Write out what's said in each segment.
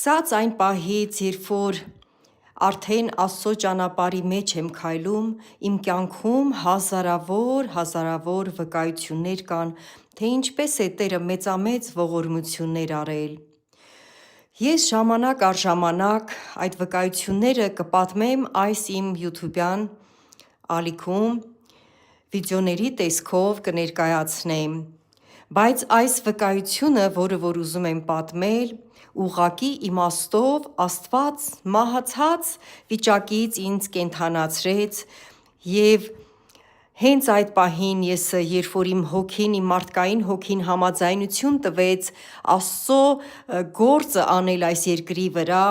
Սկսած այն պահից, երբ որ արդեն Աստծո ճանապարհի մեջ եմ քայլում, իմ կյանքում հազարավոր վկայություններ կան, թե ինչպես է Տերը մեծամեծ ողորմություններ արել։ Ես ժամանակ առ ժամանակ այդ վկայությունները կպատմեմ այս իմ յութուբյան ալիքում, վիդեոների տեսքով կներկայացնեմ, բայց այս վկայությունը, որը որ ուզում եմ պատմել, ուղղակի իմաստով Աստված մահացած վիճակից ինձ կենդանացրեց և հենց այդ պահին երբ որ իմ հոգին, իմ մարդկային հոգին համաձայնություն տվեց Աստծո գործը անել այս երկրի վրա,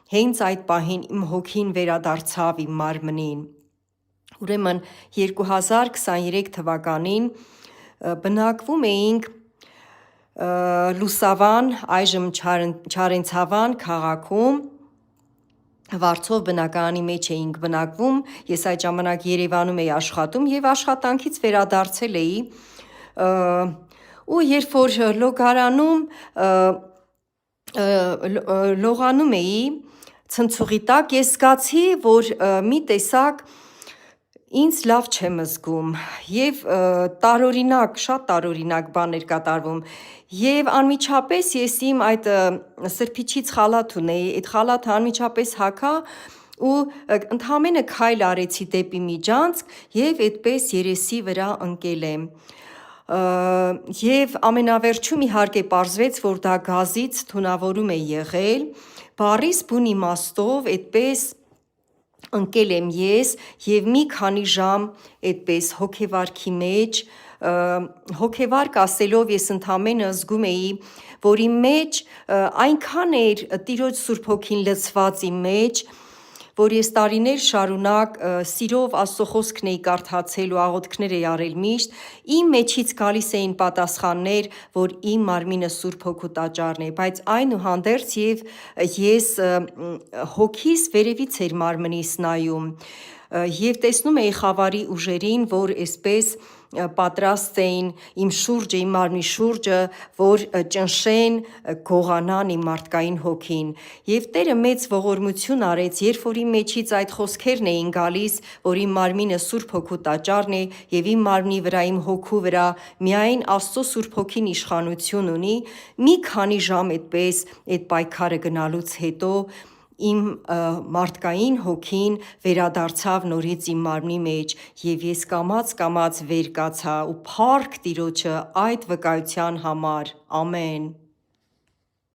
հենց այդ պահին իմ հոգին վերադարձավ իմ մարմնին։ Ուրեմն 2023 թվականին բնակվում էինք Լուսավան, այժմ Չարենցավան քաղաքում, Վարձով բնակարանի մեջ էինք բնակվում, ես այդ ժամանակ Երևանում էի աշխատում և աշխատանքից վերադարձել էի, ու երբ որ լողանում էի ցնցուղի տակ, ես զգացի, որ մի տեսակ ինձ լավ չեմ զգում և շատ տարօրինակ բան էր կատարվում, և անմիջապես ես իմ այդ սրբիչից խալաթ ունեի, այդ խալաթը անմիջապես հագա ու ընդամենը քայլ արեցի դեպի միջանցք և այդպես երեսի վրա ընկել եմ, և ամենավերջում իհարկե պարզվեց, որ դա գազից թունավորում է եղել, բառիս բուն իմաստով այդպես ընկել եմ ես և մի քանի ժամ այդպես հոգեվարքի մեջ, հոգեվարք ասելով ես ընդամենը զգում էի, որ իմ մեջ այնքան էր Տիրոջ Սուրբ Հոգին լցված իմ մեջ, որ ես տարիներ շարունակ սիրով Աստծո խոսքն էի կարդացել ու աղոթքներ էի արել միշտ, իմ մեջից գալիս էին պատասխաններ, որ իմ մարմինը Սուրբ Հոգու տաճարն է, բայց այնուհանդերձ ես հոգիս վերևից էր մարմնիս նայում և տեսնում էի խավարի ուժերին, որ այսպես պատրաստ էին իմ շուրջը, իմ մարմնի շուրջը, որ ճնշեն, գողանան իմ մարդկային հոգին, և Տերը մեծ ողորմություն արեց, երբ որ իմ մեջից այդ խոսքերն էին գալիս, որ իմ մարմինը Սուրբ Հոգու տաճարն է և իմ մարմնի վրա, իմ հոգու վրա միայն Աստծո Սուրբ Հոգին իշխանություն ունի, մի քանի ժամ այդպես այդ պայքարը գնալուց հետո իմ մարդկային հոգին վերադարձավ նորից իմ մարմնի մեջ և ես կամաց վեր կացա ու փառք Տիրոջը այդ վկայության համար, ամեն։